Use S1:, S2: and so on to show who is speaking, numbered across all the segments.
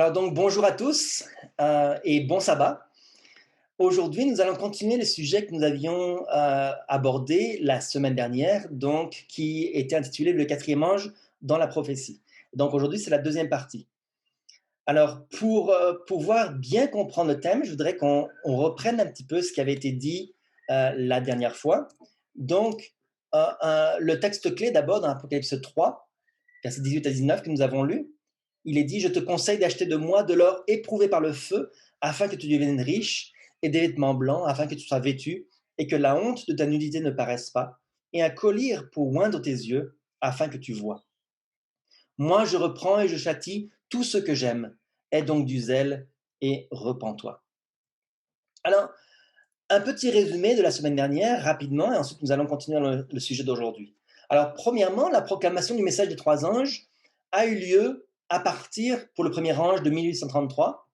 S1: Alors donc bonjour à tous et bon sabbat. Aujourd'hui, nous allons continuer le sujet que nous avions abordé la semaine dernière, donc qui était intitulé Le quatrième ange dans la prophétie. Donc aujourd'hui, c'est la deuxième partie. Alors pour pouvoir bien comprendre le thème, je voudrais qu'on reprenne un petit peu ce qui avait été dit la dernière fois. Donc le texte clé d'abord dans Apocalypse 3, versets 18 à 19 que nous avons lu. Il est dit: « Je te conseille d'acheter de moi de l'or éprouvé par le feu, afin que tu deviennes riche, et des vêtements blancs, afin que tu sois vêtu, et que la honte de ta nudité ne paraisse pas, et un collier pour oindre tes yeux, afin que tu vois. Moi, je reprends et je châtie tout ce que j'aime. Aie donc du zèle et repens-toi. » Alors, un petit résumé de la semaine dernière, rapidement, et ensuite nous allons continuer le sujet d'aujourd'hui. Alors, premièrement, la proclamation du message des trois anges a eu lieu à partir, pour le premier ange, de 1833,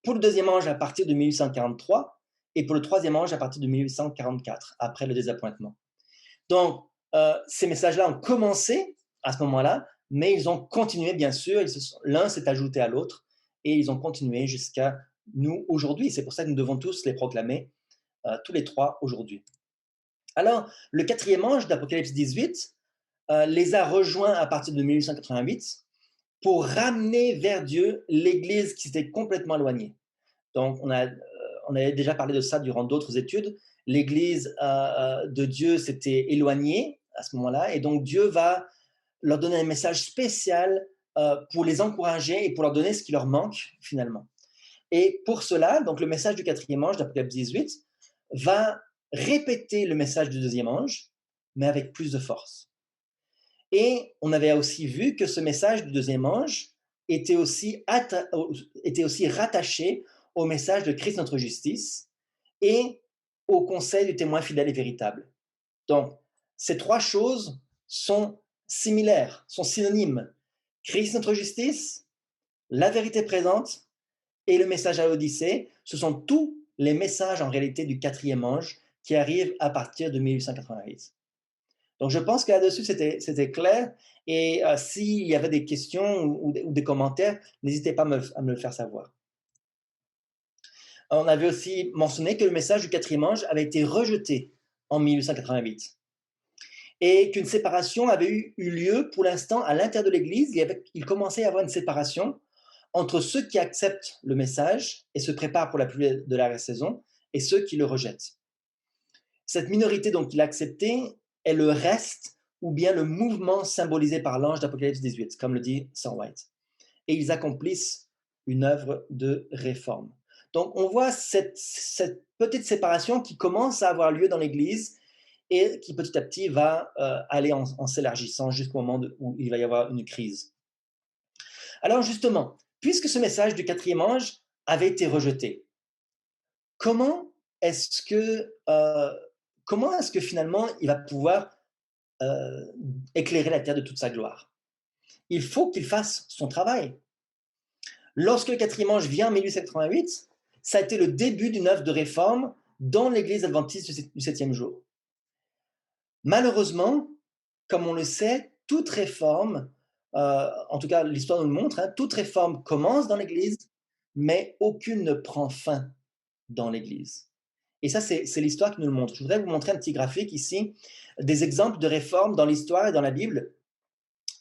S1: pour le deuxième ange à partir de 1843, et pour le troisième ange à partir de 1844, après le désappointement. Donc, ces messages-là ont commencé à ce moment-là, mais ils ont continué, bien sûr, l'un s'est ajouté à l'autre, et ils ont continué jusqu'à nous aujourd'hui. C'est pour ça que nous devons tous les proclamer, tous les trois aujourd'hui. Alors, le quatrième ange d'Apocalypse 18 les a rejoints à partir de 1888 pour ramener vers Dieu l'Église qui s'était complètement éloignée. Donc, on avait déjà parlé de ça durant d'autres études. L'Église de Dieu s'était éloignée à ce moment-là, et donc Dieu va leur donner un message spécial pour les encourager et pour leur donner ce qui leur manque finalement. Et pour cela, donc le message du quatrième ange d'Apocalypse 18 va répéter le message du deuxième ange, mais avec plus de force. Et on avait aussi vu que ce message du deuxième ange était aussi rattaché au message de Christ notre justice et au conseil du témoin fidèle et véritable. Donc, ces trois choses sont similaires, sont synonymes. Christ notre justice, la vérité présente et le message à l'Odyssée, ce sont tous les messages en réalité du quatrième ange qui arrivent à partir de 1888. Donc je pense que là-dessus, c'était clair. Et s'il y avait des questions ou des commentaires, n'hésitez pas à me le faire savoir. On avait aussi mentionné que le message du quatrième ange avait été rejeté en 1888 et qu'une séparation avait eu lieu pour l'instant à l'intérieur de l'Église. Il commençait à y avoir une séparation entre ceux qui acceptent le message et se préparent pour la pluie de la saison et ceux qui le rejettent. Cette minorité donc qui l'a accepté est le reste ou bien le mouvement symbolisé par l'ange d'Apocalypse 18, comme le dit Sir White. Et ils accomplissent une œuvre de réforme. Donc on voit cette petite séparation qui commence à avoir lieu dans l'Église et qui petit à petit va aller en s'élargissant jusqu'au moment où il va y avoir une crise. Alors justement, puisque ce message du quatrième ange avait été rejeté, comment est-ce que finalement il va pouvoir éclairer la terre de toute sa gloire? Il faut qu'il fasse son travail. Lorsque le quatrième ange vient en 1888, ça a été le début d'une œuvre de réforme dans l'Église adventiste du septième jour. Malheureusement, comme on le sait, toute réforme, en tout cas l'histoire nous le montre, toute réforme commence dans l'Église, mais aucune ne prend fin dans l'Église. Et ça, c'est l'histoire qui nous le montre. Je voudrais vous montrer un petit graphique ici, des exemples de réformes dans l'histoire et dans la Bible.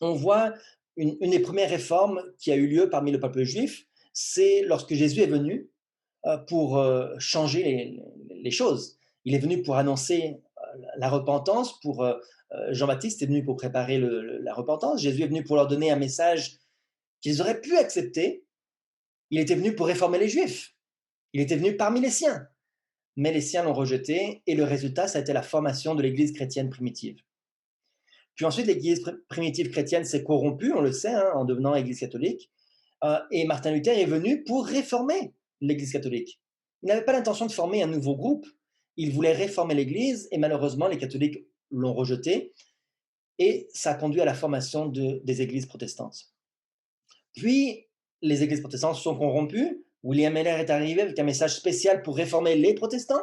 S1: On voit une des premières réformes qui a eu lieu parmi le peuple juif, c'est lorsque Jésus est venu pour changer les choses. Il est venu pour annoncer la repentance, Jean-Baptiste est venu pour préparer la repentance, Jésus est venu pour leur donner un message qu'ils auraient pu accepter. Il était venu pour réformer les Juifs, il était venu parmi les siens, mais les siens l'ont rejeté, et le résultat, ça a été la formation de l'Église chrétienne primitive. Puis ensuite, l'Église primitive chrétienne s'est corrompue, on le sait, en devenant Église catholique, et Martin Luther est venu pour réformer l'Église catholique. Il n'avait pas l'intention de former un nouveau groupe, il voulait réformer l'Église, et malheureusement, les catholiques l'ont rejeté, et ça a conduit à la formation des églises protestantes. Puis, les églises protestantes se sont corrompues, William Miller est arrivé avec un message spécial pour réformer les protestants.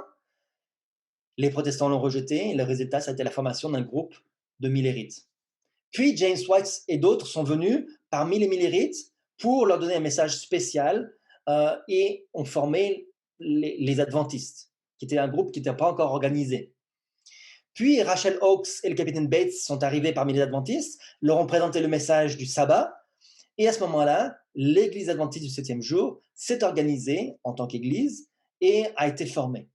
S1: Les protestants l'ont rejeté, et le résultat, ça a été la formation d'un groupe de millérites. Puis James White et d'autres sont venus parmi les millérites pour leur donner un message spécial et ont formé les Adventistes, qui était un groupe qui n'était pas encore organisé. Puis Rachel Oakes et le capitaine Bates sont arrivés parmi les Adventistes, leur ont présenté le message du sabbat, et à ce moment-là, l'Église adventiste du septième jour s'est organisée en tant qu'Église et a été formée.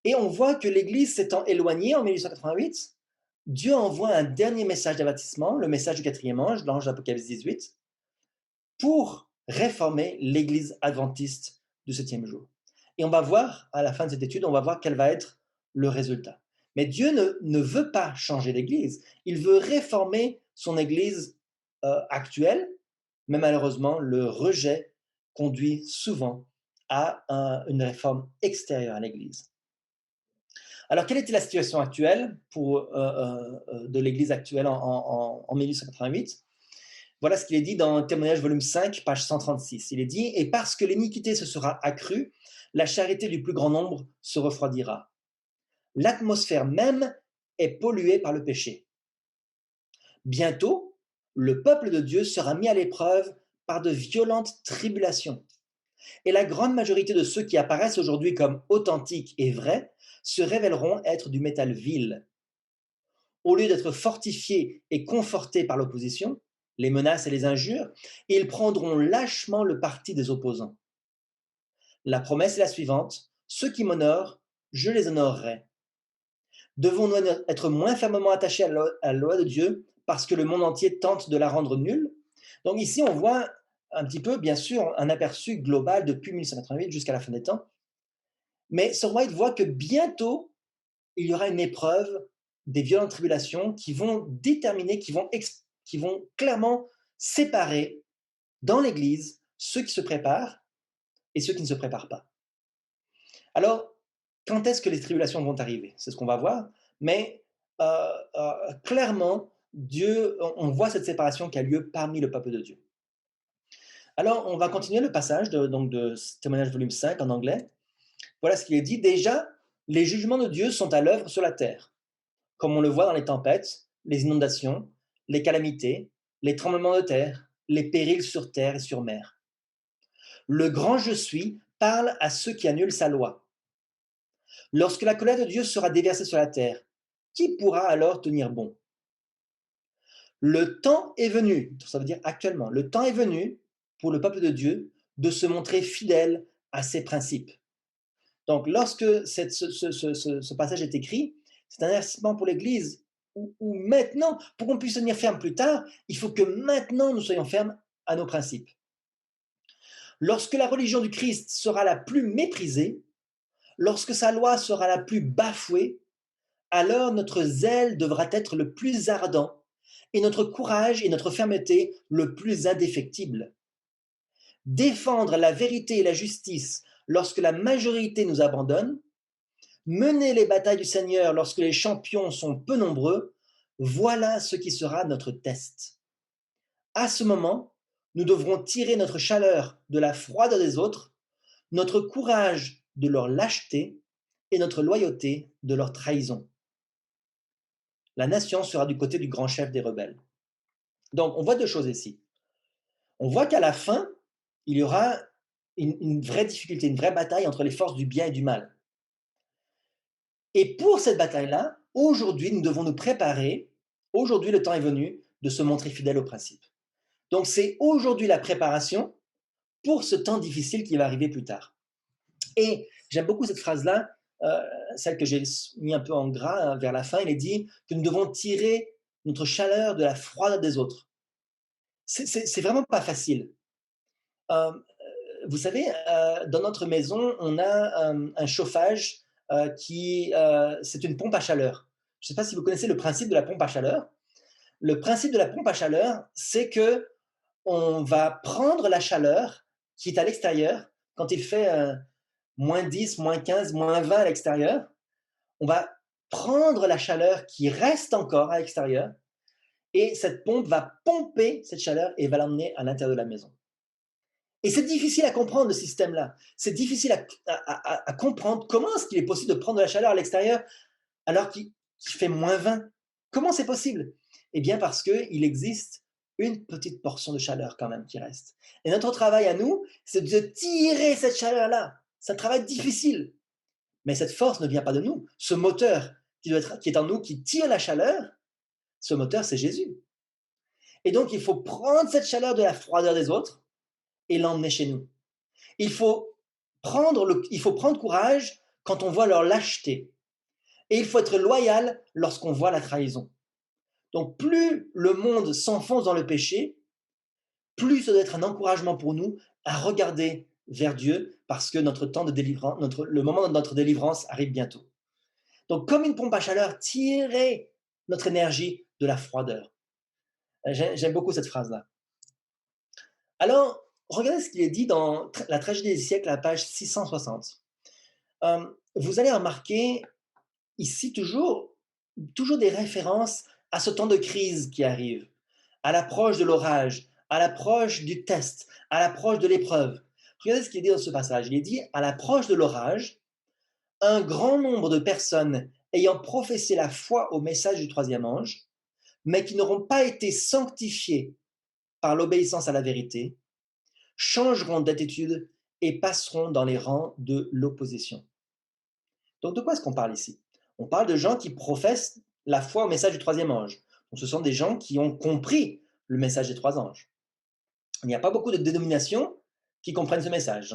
S1: Et on voit que l'Église s'étant éloignée en 1888, Dieu envoie un dernier message d'avertissement, le message du quatrième ange, l'ange d'Apocalypse 18, pour réformer l'Église adventiste du septième jour. Et on va voir, à la fin de cette étude, on va voir quel va être le résultat. Mais Dieu ne veut pas changer l'Église, il veut réformer son Église actuelle, mais malheureusement, le rejet conduit souvent à une réforme extérieure à l'Église. Alors, quelle était la situation actuelle de l'Église actuelle en 1888? Voilà ce qu'il est dit dans Témoignage volume 5, page 136. Il est dit « Et parce que l'iniquité se sera accrue, la charité du plus grand nombre se refroidira. L'atmosphère même est polluée par le péché. Bientôt, le peuple de Dieu sera mis à l'épreuve par de violentes tribulations. Et la grande majorité de ceux qui apparaissent aujourd'hui comme authentiques et vrais se révéleront être du métal vil. Au lieu d'être fortifiés et confortés par l'opposition, les menaces et les injures, ils prendront lâchement le parti des opposants. La promesse est la suivante, ceux qui m'honorent, je les honorerai. Devons-nous être moins fermement attachés à la loi de Dieu parce que le monde entier tente de la rendre nulle? Donc ici, on voit un petit peu, bien sûr, un aperçu global depuis 1888 jusqu'à la fin des temps. Mais Sir White voit que bientôt, il y aura une épreuve, des violentes tribulations qui vont déterminer, qui vont clairement séparer dans l'Église ceux qui se préparent et ceux qui ne se préparent pas. Alors, quand est-ce que les tribulations vont arriver? C'est ce qu'on va voir, mais clairement, on voit cette séparation qui a lieu parmi le peuple de Dieu. Alors, on va continuer le passage de Témoignage volume 5 en anglais. Voilà ce qu'il est dit. Déjà, les jugements de Dieu sont à l'œuvre sur la terre, comme on le voit dans les tempêtes, les inondations, les calamités, les tremblements de terre, les périls sur terre et sur mer. Le grand je suis parle à ceux qui annulent sa loi. Lorsque la colère de Dieu sera déversée sur la terre, qui pourra alors tenir bon? Le temps est venu, ça veut dire actuellement, le temps est venu pour le peuple de Dieu de se montrer fidèle à ses principes. Donc, lorsque ce passage est écrit, c'est un avertissement pour l'Église, où maintenant, pour qu'on puisse tenir ferme plus tard, il faut que maintenant nous soyons fermes à nos principes. Lorsque la religion du Christ sera la plus méprisée, lorsque sa loi sera la plus bafouée, alors notre zèle devra être le plus ardent et notre courage et notre fermeté le plus indéfectible. Défendre la vérité et la justice lorsque la majorité nous abandonne, mener les batailles du Seigneur lorsque les champions sont peu nombreux, voilà ce qui sera notre test. À ce moment, nous devrons tirer notre chaleur de la froideur des autres, notre courage de leur lâcheté et notre loyauté de leur trahison. La nation sera du côté du grand chef des rebelles. Donc, on voit deux choses ici. On voit qu'à la fin, il y aura une vraie difficulté, une vraie bataille entre les forces du bien et du mal. Et pour cette bataille-là, aujourd'hui, nous devons nous préparer. Aujourd'hui, le temps est venu de se montrer fidèle aux principes. Donc, c'est aujourd'hui la préparation pour ce temps difficile qui va arriver plus tard. Et j'aime beaucoup cette phrase-là, celle que j'ai mis un peu en gras vers la fin. Il est dit que nous devons tirer notre chaleur de la froideur des autres. C'est vraiment pas facile. Vous savez, dans notre maison, on a un chauffage c'est une pompe à chaleur. Je ne sais pas si vous connaissez le principe de la pompe à chaleur. Le principe de la pompe à chaleur, c'est que on va prendre la chaleur qui est à l'extérieur, quand il fait moins 10, moins 15, moins 20 à l'extérieur, on va prendre la chaleur qui reste encore à l'extérieur et cette pompe va pomper cette chaleur et va l'emmener à l'intérieur de la maison. Et c'est difficile à comprendre, ce système-là. C'est difficile à comprendre comment est-ce qu'il est possible de prendre de la chaleur à l'extérieur alors qu'il fait moins 20. Comment c'est possible? Eh bien parce qu'il existe une petite portion de chaleur quand même qui reste. Et notre travail à nous, c'est de tirer cette chaleur-là. C'est un travail difficile, mais cette force ne vient pas de nous. Ce moteur qui est en nous, qui tire la chaleur, ce moteur, c'est Jésus. Et donc, il faut prendre cette chaleur de la froideur des autres et l'emmener chez nous. Il faut prendre courage quand on voit leur lâcheté. Et il faut être loyal lorsqu'on voit la trahison. Donc, plus le monde s'enfonce dans le péché, plus ça doit être un encouragement pour nous à regarder vers Dieu parce que notre temps de délivrance, le moment de notre délivrance arrive bientôt. Donc, comme une pompe à chaleur, tirez notre énergie de la froideur. J'aime beaucoup cette phrase-là. Alors, regardez ce qu'il est dit dans La tragédie des siècles, à la page 660. Vous allez remarquer ici toujours des références à ce temps de crise qui arrive, à l'approche de l'orage, à l'approche du test, à l'approche de l'épreuve. Regardez ce qu'il est dit dans ce passage. Il est dit, à l'approche de l'orage, un grand nombre de personnes ayant professé la foi au message du troisième ange, mais qui n'auront pas été sanctifiées par l'obéissance à la vérité, changeront d'attitude et passeront dans les rangs de l'opposition. Donc de quoi est-ce qu'on parle ici? On parle de gens qui professent la foi au message du troisième ange. Donc ce sont des gens qui ont compris le message des trois anges. Il n'y a pas beaucoup de dénominations qui comprennent ce message.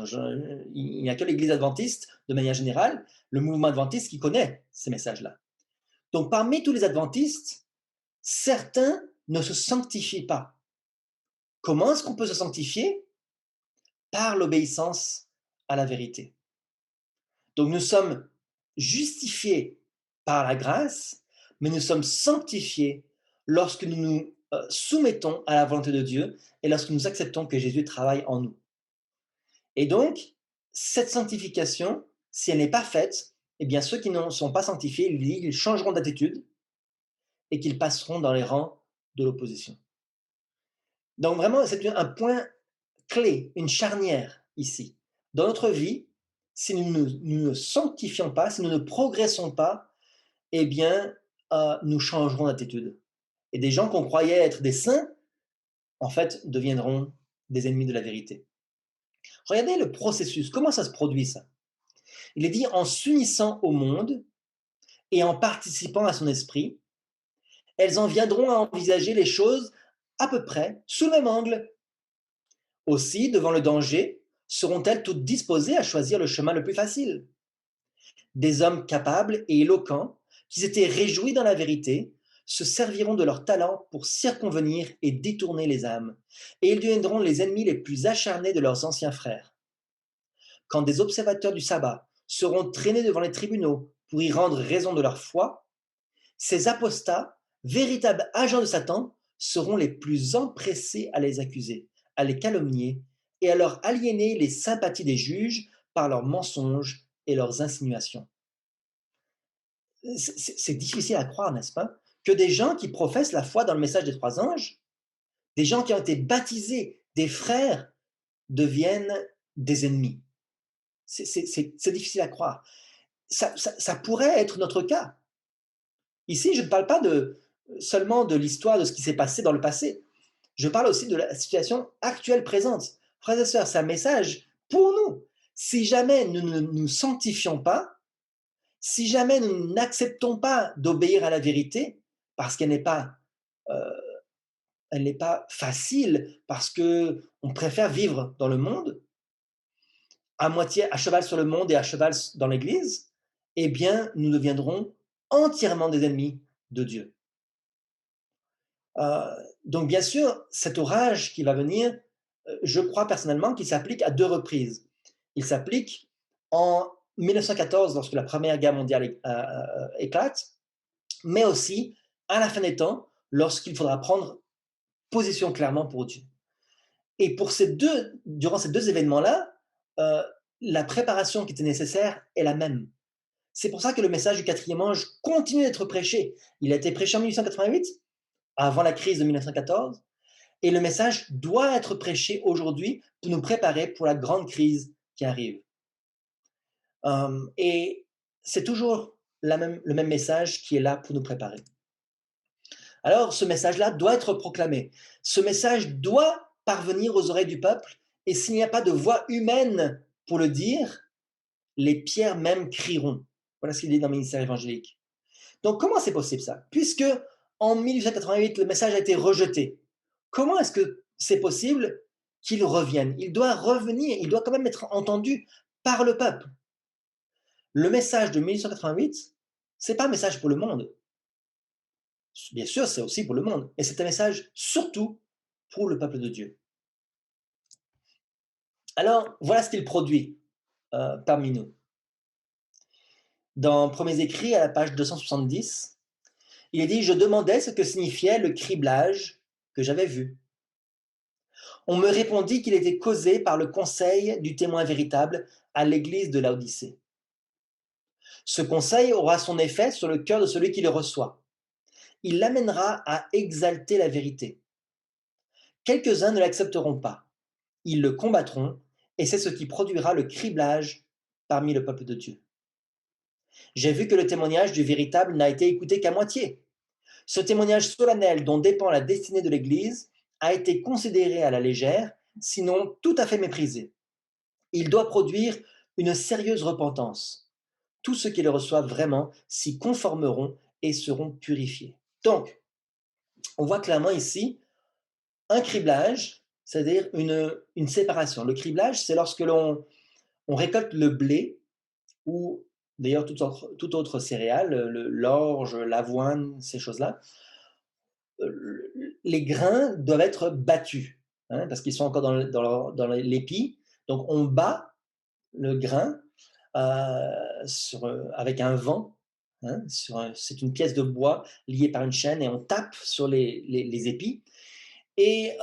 S1: Il n'y a que l'Église adventiste, de manière générale, le mouvement adventiste qui connaît ces messages-là. Donc parmi tous les adventistes, certains ne se sanctifient pas. Comment est-ce qu'on peut se sanctifier? Par l'obéissance à la vérité. Donc nous sommes justifiés par la grâce, mais nous sommes sanctifiés lorsque nous nous soumettons à la volonté de Dieu et lorsque nous acceptons que Jésus travaille en nous. Et donc, cette sanctification, si elle n'est pas faite, eh bien ceux qui ne sont pas sanctifiés, ils changeront d'attitude et qu'ils passeront dans les rangs de l'opposition. Donc vraiment, c'est un point clé, une charnière ici. Dans notre vie, si nous ne sanctifions pas, si nous ne progressons pas, eh bien, nous changerons d'attitude. Et des gens qu'on croyait être des saints, en fait, deviendront des ennemis de la vérité. Regardez le processus, comment ça se produit ça? Il est dit en s'unissant au monde et en participant à son esprit, elles en viendront à envisager les choses à peu près sous le même angle. Aussi, devant le danger, seront-elles toutes disposées à choisir le chemin le plus facile? Des hommes capables et éloquents, qui s'étaient réjouis dans la vérité, se serviront de leur talent pour circonvenir et détourner les âmes, et ils deviendront les ennemis les plus acharnés de leurs anciens frères. Quand des observateurs du sabbat seront traînés devant les tribunaux pour y rendre raison de leur foi, ces apostats, véritables agents de Satan, seront les plus empressés à les accuser, à les calomnier et à leur aliéner les sympathies des juges par leurs mensonges et leurs insinuations. C'est difficile à croire, n'est-ce pas? Que des gens qui professent la foi dans le message des trois anges, des gens qui ont été baptisés, des frères, deviennent des ennemis. C'est difficile à croire. Ça pourrait être notre cas. Ici, je ne parle pas seulement de l'histoire de ce qui s'est passé dans le passé. Je parle aussi de la situation actuelle présente. Frères et sœurs, c'est un message pour nous. Si jamais nous ne nous sanctifions pas, si jamais nous n'acceptons pas d'obéir à la vérité, parce qu'elle euh, n'est pas facile, parce que on préfère vivre dans le monde, à moitié à cheval sur le monde et à cheval dans l'Église, eh bien, nous deviendrons entièrement des ennemis de Dieu. Euh, donc, bien sûr, cet orage qui va venir, je crois personnellement qu'il s'applique à deux reprises. Il s'applique en 1914, lorsque la Première Guerre mondiale éclate, mais aussi à la fin des temps, lorsqu'il faudra prendre position clairement pour Dieu. Et durant ces deux événements-là, la préparation qui était nécessaire est la même. C'est pour ça que le message du quatrième ange continue d'être prêché. Il a été prêché en 1888, avant la crise de 1914, et le message doit être prêché aujourd'hui pour nous préparer pour la grande crise qui arrive. Et c'est toujours le même message qui est là pour nous préparer. Alors ce message-là doit être proclamé. Ce message doit parvenir aux oreilles du peuple, et s'il n'y a pas de voix humaine pour le dire, les pierres même crieront. Voilà ce qu'il dit dans le ministère évangélique. Donc comment c'est possible ça? Puisque en 1888, le message a été rejeté, comment est-ce que c'est possible qu'il revienne? Il doit revenir, il doit quand même être entendu par le peuple. Le message de 1888, c'est pas un message pour le monde. Bien sûr, c'est aussi pour le monde, mais c'est un message surtout pour le peuple de Dieu. Alors, voilà ce qu'il produit parmi nous. Dans Premiers Écrits, à la page 270, il est dit: Je demandais ce que signifiait le criblage que j'avais vu. On me répondit qu'il était causé par le conseil du témoin véritable à l'église de Laodicée. Ce conseil aura son effet sur le cœur de celui qui le reçoit. Il l'amènera à exalter la vérité. Quelques-uns ne l'accepteront pas. Ils le combattront, et c'est ce qui produira le criblage parmi le peuple de Dieu. J'ai vu que le témoignage du véritable n'a été écouté qu'à moitié. Ce témoignage solennel dont dépend la destinée de l'Église a été considéré à la légère, sinon tout à fait méprisé. Il doit produire une sérieuse repentance. Tous ceux qui le reçoivent vraiment s'y conformeront et seront purifiés. Donc, on voit clairement ici un criblage, c'est-à-dire une séparation. Le criblage, c'est lorsque on récolte le blé ou d'ailleurs toute autre céréale, l'orge, l'avoine, ces choses-là. Les grains doivent être battus, hein, parce qu'ils sont encore dans l'épi. Donc on bat le grain avec un vent. Hein, c'est une pièce de bois liée par une chaîne et on tape sur les épis. Et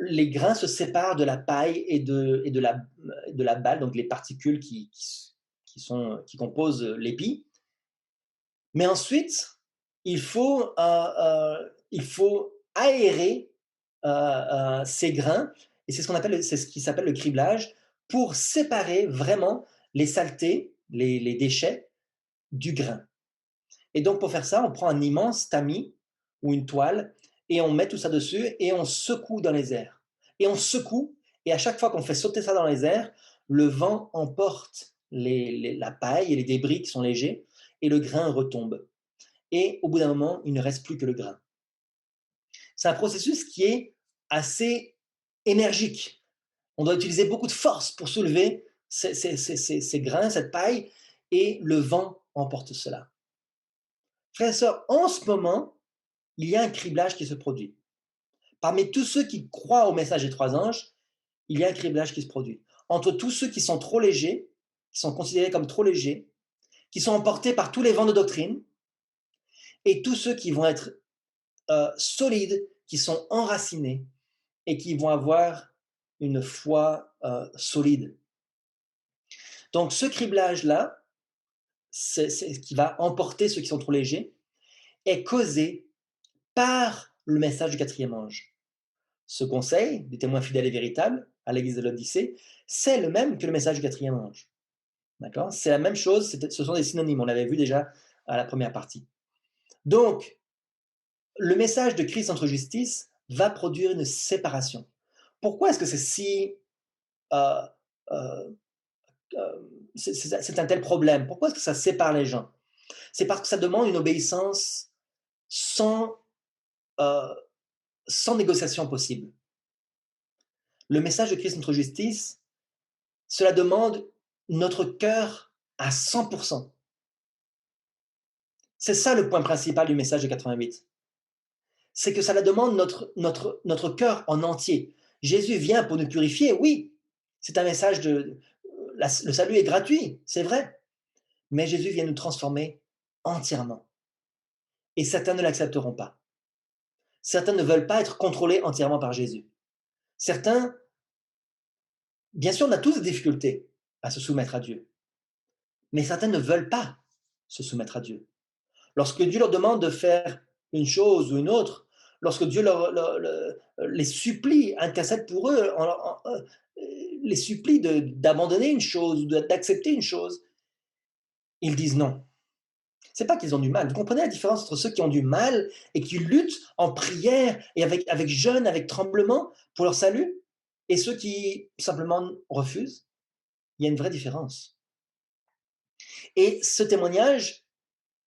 S1: les grains se séparent de la paille et de la balle, donc les particules qui composent l'épi. Mais ensuite, il faut aérer ces grains, et c'est ce qui s'appelle le criblage, pour séparer vraiment les saletés, les déchets du grain. Et donc pour faire ça, on prend un immense tamis ou une toile et on met tout ça dessus et on secoue dans les airs. Et on secoue, et à chaque fois qu'on fait sauter ça dans les airs, le vent emporte la paille et les débris qui sont légers et le grain retombe. Et au bout d'un moment, il ne reste plus que le grain. C'est un processus qui est assez énergique. On doit utiliser beaucoup de force pour soulever ces grains, cette paille, et le vent emporte cela. Frères et sœurs, en ce moment, il y a un criblage qui se produit. Parmi tous ceux qui croient au message des trois anges, il y a un criblage qui se produit. Entre tous ceux qui sont trop légers, qui sont considérés comme trop légers, qui sont emportés par tous les vents de doctrine, et tous ceux qui vont être solides, qui sont enracinés et qui vont avoir une foi solide. Donc ce criblage-là, c'est ce qui va emporter ceux qui sont trop légers, est causé par le message du quatrième ange. Ce conseil des témoins fidèles et véritables à l'église de l'Odyssée, c'est le même que le message du quatrième ange. D'accord? C'est la même chose, ce sont des synonymes, on l'avait vu déjà à la première partie. Donc, le message de Christ entre justice va produire une séparation. Pourquoi est-ce que c'est si euh, euh, c'est un tel problème? Pourquoi est-ce que ça sépare les gens? C'est parce que ça demande une obéissance sans, euh, sans négociation possible. Le message de Christ notre justice, cela demande notre cœur à 100%. C'est ça le point principal du message de 88. C'est que ça demande notre cœur en entier. Jésus vient pour nous purifier, oui. C'est un message le salut est gratuit, c'est vrai. Mais Jésus vient nous transformer entièrement. Et certains ne l'accepteront pas. Certains ne veulent pas être contrôlés entièrement par Jésus. Certains, bien sûr, on a tous des difficultés à se soumettre à Dieu. Mais certains ne veulent pas se soumettre à Dieu. Lorsque Dieu leur demande de faire une chose ou une autre, lorsque Dieu les supplie, intercède pour eux, les supplie d'abandonner une chose ou d'accepter une chose, ils disent non. C'est pas qu'ils ont du mal. Vous comprenez la différence entre ceux qui ont du mal et qui luttent en prière et avec jeûne, avec tremblement pour leur salut, et ceux qui simplement refusent? Il y a une vraie différence. Et ce témoignage,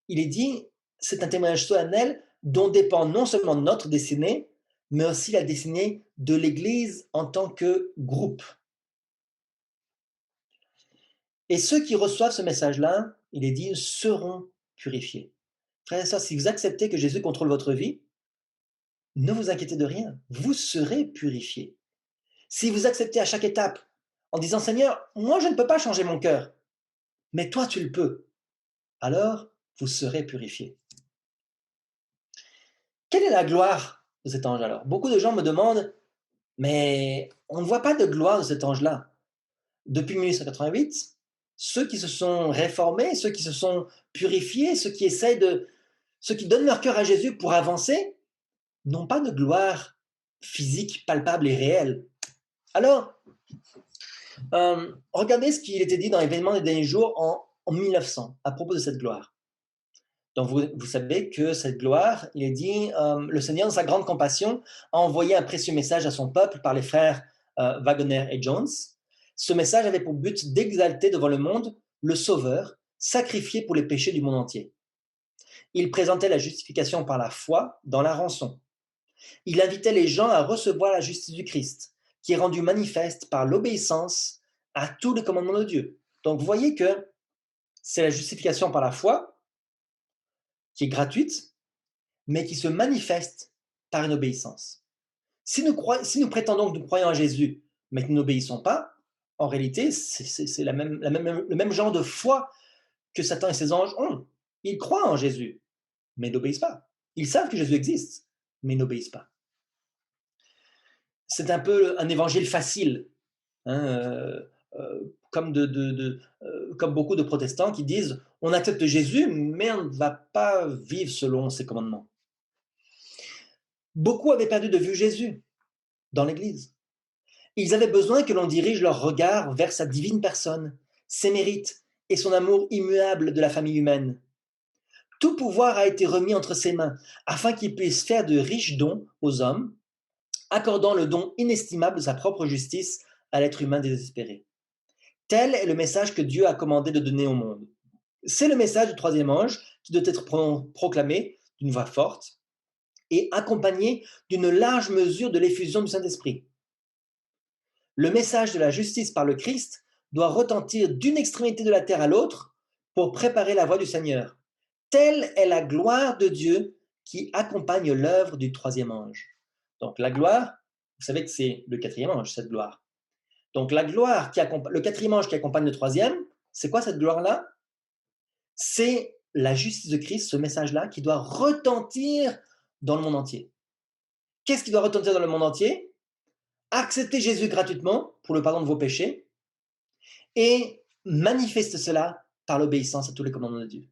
S1: il est dit, c'est un témoignage solennel dont dépend non seulement notre destinée, mais aussi la destinée de l'Église en tant que groupe. Et ceux qui reçoivent ce message-là, il est dit, seront purifiés. Frères et sœurs, si vous acceptez que Jésus contrôle votre vie, ne vous inquiétez de rien, vous serez purifiés. Si vous acceptez à chaque étape en disant, Seigneur, moi je ne peux pas changer mon cœur, mais toi tu le peux, alors vous serez purifiés. Quelle est la gloire de cet ange alors? Beaucoup de gens me demandent, mais on ne voit pas de gloire de cet ange-là. Depuis 1888, ceux qui se sont réformés, ceux qui se sont purifiés, ceux qui donnent leur cœur à Jésus pour avancer, n'ont pas de gloire physique, palpable et réelle. Alors, regardez ce qu'il était dit dans l'événement des derniers jours en 1900 à propos de cette gloire. Donc, vous savez que cette gloire, il est dit, le Seigneur, dans sa grande compassion, a envoyé un précieux message à son peuple par les frères Wagner et Jones. Ce message avait pour but d'exalter devant le monde le Sauveur, sacrifié pour les péchés du monde entier. Il présentait la justification par la foi dans la rançon. Il invitait les gens à recevoir la justice du Christ, qui est rendue manifeste par l'obéissance à tous les commandements de Dieu. Donc, vous voyez que c'est la justification par la foi, qui est gratuite, mais qui se manifeste par une obéissance. Si nous prétendons que nous croyons en Jésus, mais que nous n'obéissons pas, en réalité, c'est le même genre de foi que Satan et ses anges ont. Ils croient en Jésus, mais n'obéissent pas. Ils savent que Jésus existe, mais n'obéissent pas. C'est un peu un évangile facile, hein, comme beaucoup de protestants qui disent on accepte Jésus, mais on ne va pas vivre selon ses commandements. Beaucoup avaient perdu de vue Jésus dans l'Église. Ils avaient besoin que l'on dirige leur regard vers sa divine personne, ses mérites et son amour immuable de la famille humaine. Tout pouvoir a été remis entre ses mains afin qu'il puisse faire de riches dons aux hommes, accordant le don inestimable de sa propre justice à l'être humain désespéré. Tel est le message que Dieu a commandé de donner au monde. C'est le message du troisième ange qui doit être proclamé d'une voix forte et accompagné d'une large mesure de l'effusion du Saint-Esprit. Le message de la justice par le Christ doit retentir d'une extrémité de la terre à l'autre pour préparer la voie du Seigneur. Telle est la gloire de Dieu qui accompagne l'œuvre du troisième ange. Donc la gloire, vous savez que c'est le quatrième ange, cette gloire. Donc la gloire le quatrième ange qui accompagne le troisième, c'est quoi cette gloire-là? C'est la justice de Christ, ce message-là, qui doit retentir dans le monde entier. Qu'est-ce qui doit retentir dans le monde entier? Accepter Jésus gratuitement pour le pardon de vos péchés et manifester cela par l'obéissance à tous les commandements de Dieu.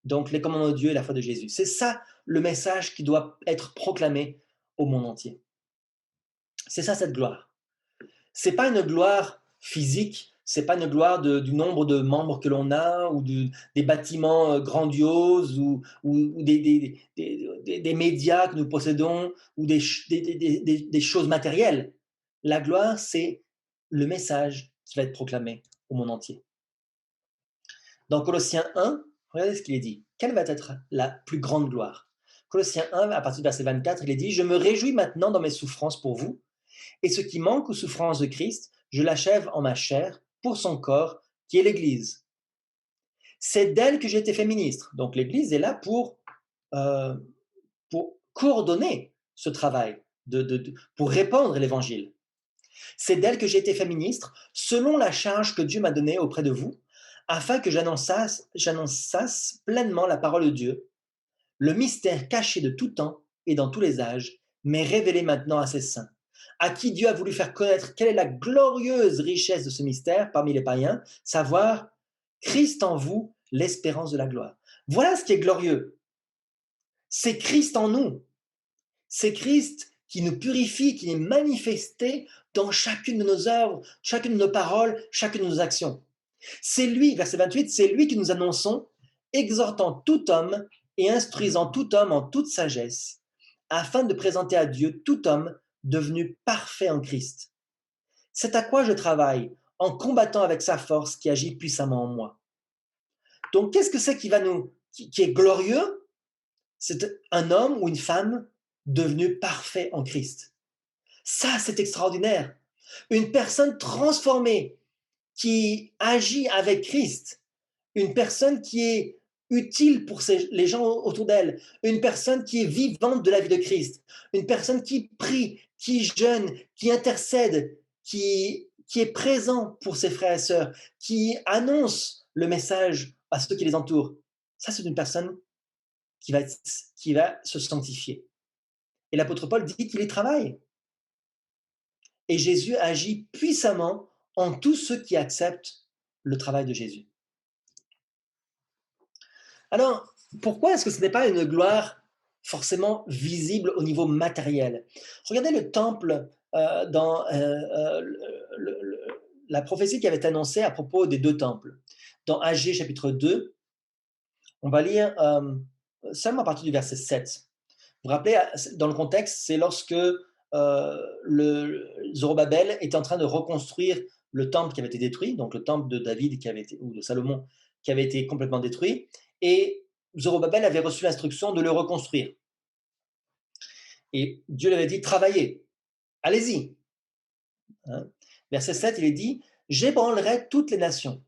S1: Donc les commandements de Dieu et la foi de Jésus. C'est ça le message qui doit être proclamé au monde entier. C'est ça cette gloire. C'est pas une gloire physique, c'est pas une gloire du nombre de membres que l'on a ou des bâtiments grandioses ou des médias que nous possédons ou des choses matérielles. La gloire, c'est le message qui va être proclamé au monde entier. Dans Colossiens 1, regardez ce qu'il est dit. Quelle va être la plus grande gloire? Colossiens 1, à partir du verset 24, il est dit « Je me réjouis maintenant dans mes souffrances pour vous, et ce qui manque aux souffrances de Christ, je l'achève en ma chair pour son corps, qui est l'Église. C'est d'elle que j'ai été fait ministre. » Donc l'Église est là pour coordonner ce travail, pour répandre l'Évangile. C'est d'elle que j'ai été fait ministre, selon la charge que Dieu m'a donnée auprès de vous, afin que j'annonçasse pleinement la parole de Dieu, le mystère caché de tout temps et dans tous les âges, mais révélé maintenant à ses saints, à qui Dieu a voulu faire connaître quelle est la glorieuse richesse de ce mystère parmi les païens, savoir Christ en vous, l'espérance de la gloire. Voilà ce qui est glorieux. C'est Christ en nous. C'est Christ qui nous purifie, qui est manifesté dans chacune de nos œuvres, chacune de nos paroles, chacune de nos actions. C'est lui, verset 28, c'est lui que nous annonçons exhortant tout homme et instruisant tout homme en toute sagesse, afin de présenter à Dieu tout homme devenu parfait en Christ. C'est à quoi je travaille en combattant avec sa force qui agit puissamment en moi. Donc, qu'est-ce que c'est qui est glorieux? C'est un homme ou une femme devenu parfait en Christ. Ça, c'est extraordinaire. Une personne transformée qui agit avec Christ, une personne qui est utile pour les gens autour d'elle, une personne qui est vivante de la vie de Christ, une personne qui prie, qui jeûne, qui intercède, qui est présent pour ses frères et sœurs, qui annonce le message à ceux qui les entourent. Ça, c'est une personne qui va, qui va se sanctifier. Et l'apôtre Paul dit qu'il y travaille. Et Jésus agit puissamment en tous ceux qui acceptent le travail de Jésus. Alors, pourquoi est-ce que ce n'est pas une gloire forcément visible au niveau matériel? Regardez le temple dans la prophétie qui avait été annoncée à propos des deux temples. Dans Agé chapitre 2, on va lire seulement à partir du verset 7. Vous vous rappelez, dans le contexte, c'est lorsque Zorobabel était en train de reconstruire le temple qui avait été détruit, donc le temple de David ou de Salomon qui avait été complètement détruit, et Zorobabel avait reçu l'instruction de le reconstruire. Et Dieu lui avait dit, travaillez, allez-y. Hein. Verset 7, il est dit, j'ébranlerai toutes les nations.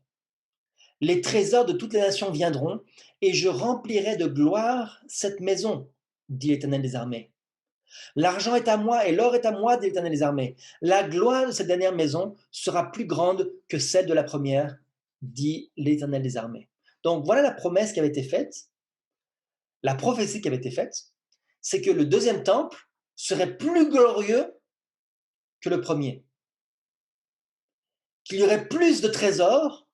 S1: Les trésors de toutes les nations viendront, et je remplirai de gloire cette maison, dit l'Éternel des armées. L'argent est à moi et l'or est à moi, dit l'Éternel des armées. La gloire de cette dernière maison sera plus grande que celle de la première, dit l'Éternel des armées. Donc voilà la promesse qui avait été faite, la prophétie qui avait été faite, c'est que le deuxième temple serait plus glorieux que le premier. Qu'il y aurait plus de trésors,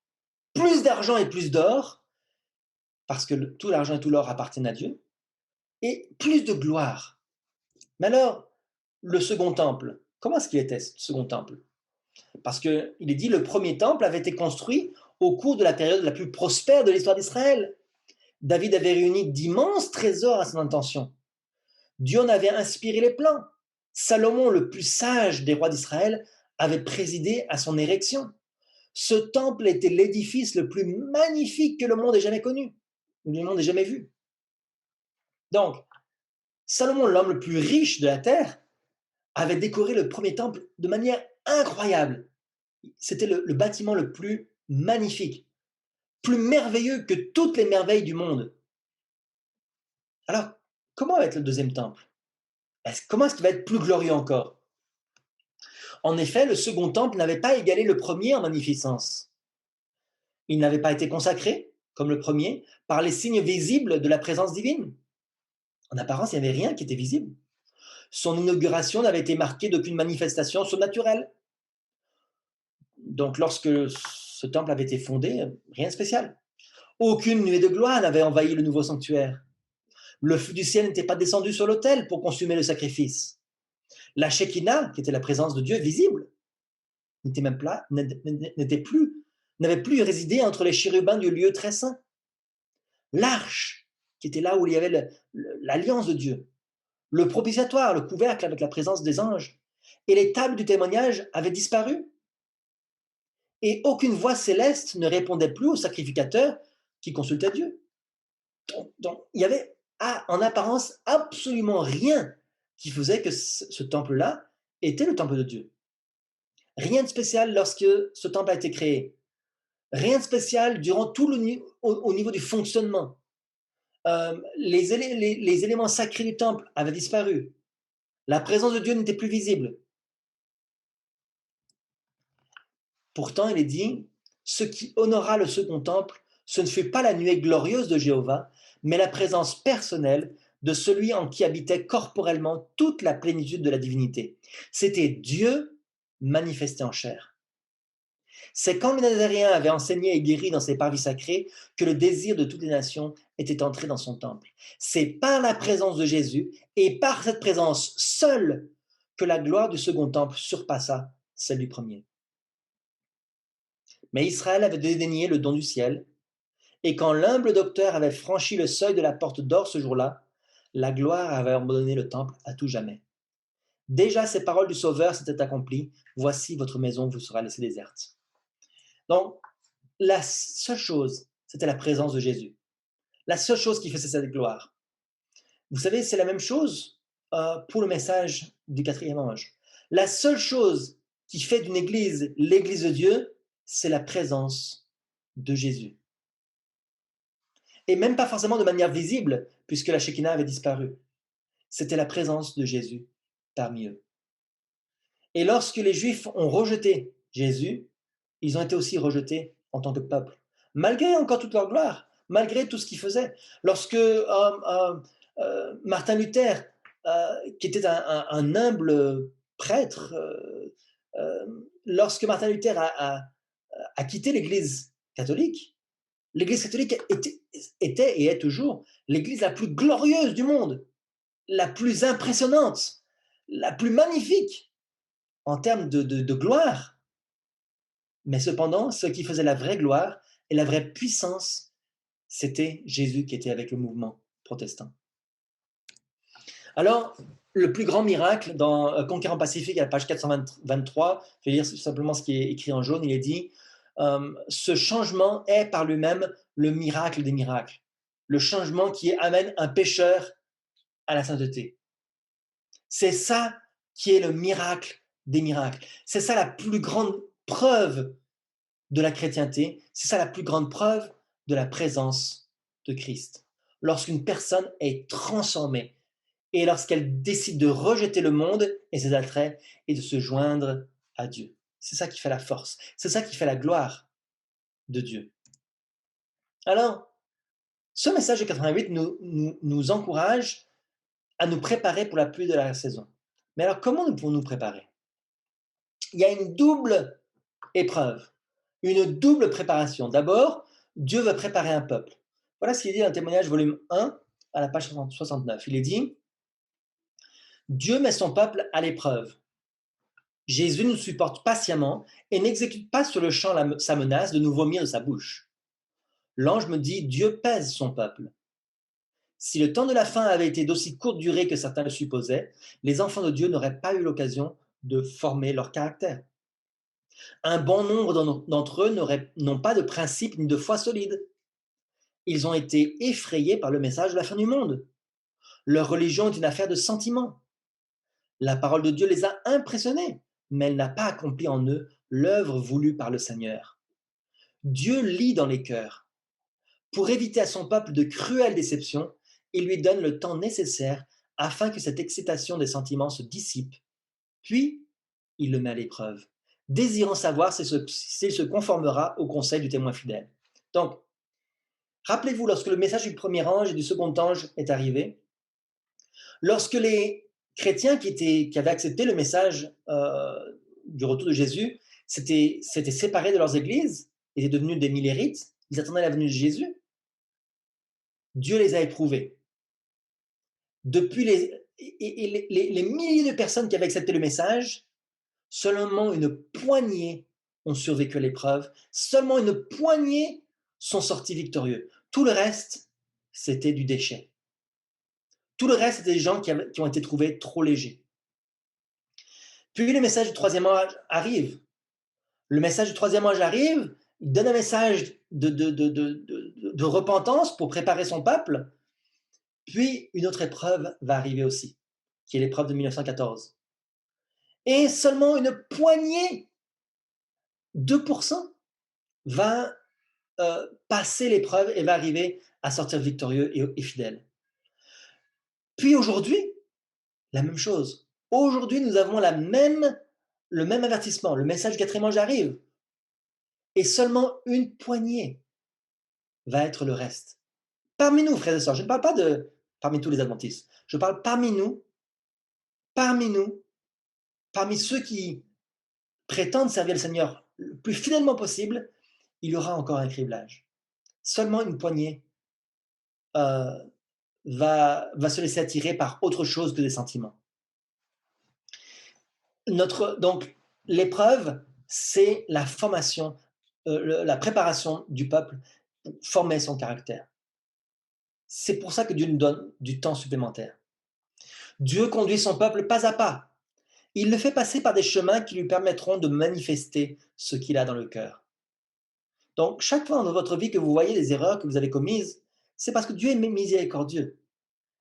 S1: plus d'argent et plus d'or, parce que tout l'argent et tout l'or appartiennent à Dieu, et plus de gloire. Mais alors, le second temple, comment est-ce qu'il était, ce second temple? Parce qu'il est dit, le premier temple avait été construit au cours de la période la plus prospère de l'histoire d'Israël. David avait réuni d'immenses trésors à son intention. Dieu en avait inspiré les plans. Salomon, le plus sage des rois d'Israël, avait présidé à son érection. Ce temple était l'édifice le plus magnifique que le monde ait jamais connu, ou le monde ait jamais vu. Donc, Salomon, l'homme le plus riche de la terre, avait décoré le premier temple de manière incroyable. C'était le bâtiment le plus magnifique, plus merveilleux que toutes les merveilles du monde. Alors, comment va être le deuxième temple? Comment est-ce qu'il va être plus glorieux encore? En effet, le second temple n'avait pas égalé le premier en magnificence. Il n'avait pas été consacré, comme le premier, par les signes visibles de la présence divine. En apparence, il n'y avait rien qui était visible. Son inauguration n'avait été marquée d'aucune manifestation surnaturelle. Donc, lorsque ce temple avait été fondé, rien de spécial. Aucune nuée de gloire n'avait envahi le nouveau sanctuaire. Le feu du ciel n'était pas descendu sur l'autel pour consumer le sacrifice. La Shekinah, qui était la présence de Dieu visible, n'avait plus résidé entre les chérubins du lieu très saint. L'arche, qui était là où il y avait l'alliance de Dieu, le propitiatoire, le couvercle avec la présence des anges, et les tables du témoignage avaient disparu. Et aucune voix céleste ne répondait plus au sacrificateur qui consultait Dieu. Donc il y avait en apparence absolument rien qui faisait que ce temple-là était le temple de Dieu. Rien de spécial lorsque ce temple a été créé. Rien de spécial durant tout au niveau du fonctionnement. Les éléments sacrés du temple avaient disparu. La présence de Dieu n'était plus visible. Pourtant, il est dit, ce qui honora le second temple, ce ne fut pas la nuée glorieuse de Jéhovah, mais la présence personnelle de celui en qui habitait corporellement toute la plénitude de la divinité. C'était Dieu manifesté en chair. C'est quand le Nazaréen avait enseigné et guéri dans ses parvis sacrés que le désir de toutes les nations était entré dans son temple. C'est par la présence de Jésus et par cette présence seule que la gloire du second temple surpassa celle du premier. Mais Israël avait dédaigné le don du ciel Et quand l'humble docteur avait franchi le seuil de la porte d'or ce jour-là, la gloire avait abandonné le temple à tout jamais. Déjà ces paroles du Sauveur s'étaient accomplies. Voici votre maison vous sera laissée déserte. Donc, la seule chose, c'était la présence de Jésus. La seule chose qui faisait cette gloire. Vous savez, c'est la même chose pour le message du quatrième ange. La seule chose qui fait d'une église l'église de Dieu, c'est la présence de Jésus. Et même pas forcément de manière visible, puisque la Shekinah avait disparu. C'était la présence de Jésus parmi eux. Et lorsque les Juifs ont rejeté Jésus, ils ont été aussi rejetés en tant que peuple, malgré encore toute leur gloire, malgré tout ce qu'ils faisaient. Lorsque Martin Luther, qui était un humble prêtre, lorsque Martin Luther a quitté l'Église catholique était et est toujours l'Église la plus glorieuse du monde, la plus impressionnante, la plus magnifique en termes de gloire. Mais cependant, ce qui faisait la vraie gloire et la vraie puissance, c'était Jésus qui était avec le mouvement protestant. Alors, le plus grand miracle dans Conquérant Pacifique, à la page 423, je vais lire simplement ce qui est écrit en jaune, il est dit ce changement est par lui-même le miracle des miracles. Le changement qui amène un pécheur à la sainteté. C'est ça qui est le miracle des miracles. C'est ça la plus grande preuve de la chrétienté. C'est ça la plus grande preuve de la présence de Christ. Lorsqu'une personne est transformée et lorsqu'elle décide de rejeter le monde et ses attraits et de se joindre à Dieu. C'est ça qui fait la force. C'est ça qui fait la gloire de Dieu. Alors, ce message de 88 nous encourage à nous préparer pour la pluie de la saison. Mais alors, comment nous pouvons nous préparer? Il y a une double épreuve, une double préparation. D'abord, Dieu veut préparer un peuple. Voilà ce qu'il dit dans Témoignage volume 1 à la page 69. Il est dit « Dieu met son peuple à l'épreuve. Jésus nous supporte patiemment et n'exécute pas sur le champ sa menace de nous vomir de sa bouche. L'ange me dit « Dieu pèse son peuple. Si le temps de la fin avait été d'aussi courte durée que certains le supposaient, les enfants de Dieu n'auraient pas eu l'occasion de former leur caractère. Un bon nombre d'entre eux n'ont pas de principe ni de foi solide. Ils ont été effrayés par le message de la fin du monde. Leur religion est une affaire de sentiments. La parole de Dieu les a impressionnés, mais elle n'a pas accompli en eux l'œuvre voulue par le Seigneur. Dieu lit dans les cœurs. Pour éviter à son peuple de cruelles déceptions, il lui donne le temps nécessaire afin que cette excitation des sentiments se dissipe. Puis, il le met à l'épreuve, désirant savoir s'il se conformera au conseil du témoin fidèle. Donc, rappelez-vous, lorsque le message du premier ange et du second ange est arrivé, lorsque les chrétiens qui avaient accepté le message du retour de Jésus s'étaient séparés de leurs églises, étaient devenus des millérites, ils attendaient la venue de Jésus, Dieu les a éprouvés. Depuis les milliers de personnes qui avaient accepté le message, seulement une poignée ont survécu à l'épreuve, seulement une poignée sont sortis victorieux. Tout le reste, c'était du déchet. Tout le reste, c'était des gens qui ont été trouvés trop légers. Puis le message du troisième ange arrive. Le message du troisième ange arrive, il donne un message de repentance pour préparer son peuple. Puis une autre épreuve va arriver aussi, qui est l'épreuve de 1914. Et seulement une poignée, 2%, va passer l'épreuve et va arriver à sortir victorieux et fidèle. Puis aujourd'hui, la même chose. Aujourd'hui, nous avons le même avertissement. Le message du quatrième ange arrive. Et seulement une poignée va être le reste. Parmi nous, frères et sœurs, je ne parle pas de parmi tous les adventistes. Je parle parmi nous, parmi ceux qui prétendent servir le Seigneur le plus fidèlement possible, il y aura encore un criblage. Seulement une poignée va se laisser attirer par autre chose que des sentiments. Donc, l'épreuve, c'est la formation, la préparation du peuple former son caractère. C'est pour ça que Dieu nous donne du temps supplémentaire. Dieu conduit son peuple pas à pas. Il le fait passer par des chemins qui lui permettront de manifester ce qu'il a dans le cœur. Donc, chaque fois dans votre vie que vous voyez les erreurs que vous avez commises, c'est parce que Dieu est miséricordieux.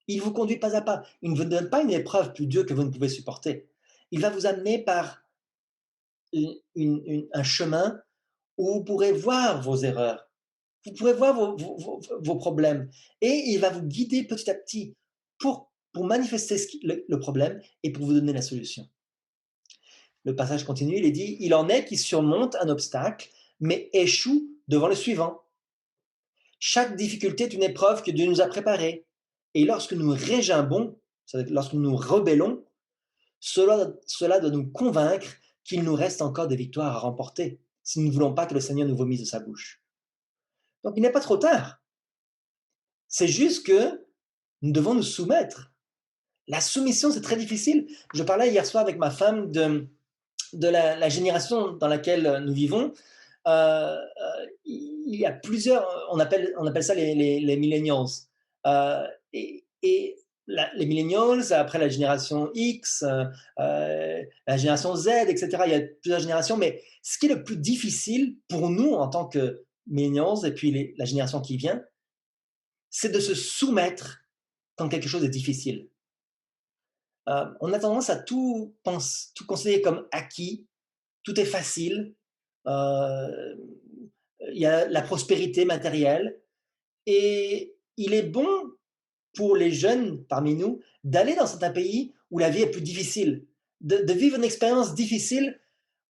S1: Il vous conduit pas à pas. Il ne vous donne pas une épreuve plus dure que vous ne pouvez supporter. Il va vous amener par un chemin où vous pourrez voir vos erreurs, vous pourrez voir vos problèmes, et il va vous guider petit à petit pour manifester le problème et pour vous donner la solution. Le passage continue, il est dit, il en est qui surmonte un obstacle, mais échoue devant le suivant. Chaque difficulté est une épreuve que Dieu nous a préparée. Et lorsque nous régimbons, c'est-à-dire lorsque nous nous rebellons, cela doit nous convaincre qu'il nous reste encore des victoires à remporter, si nous ne voulons pas que le Seigneur nous vomisse de sa bouche. Donc il n'est pas trop tard. C'est juste que nous devons nous soumettre. La soumission, c'est très difficile. Je parlais hier soir avec ma femme de la génération dans laquelle nous vivons. Il y a plusieurs, on appelle ça les millennials. Et les millennials, après la génération X, la génération Z, etc. Il y a plusieurs générations, mais ce qui est le plus difficile pour nous en tant que millennials et puis la génération qui vient, c'est de se soumettre quand quelque chose est difficile. On a tendance à tout considérer comme acquis, tout est facile, il y a la prospérité matérielle, et il est bon pour les jeunes parmi nous d'aller dans certains pays où la vie est plus difficile, de vivre une expérience difficile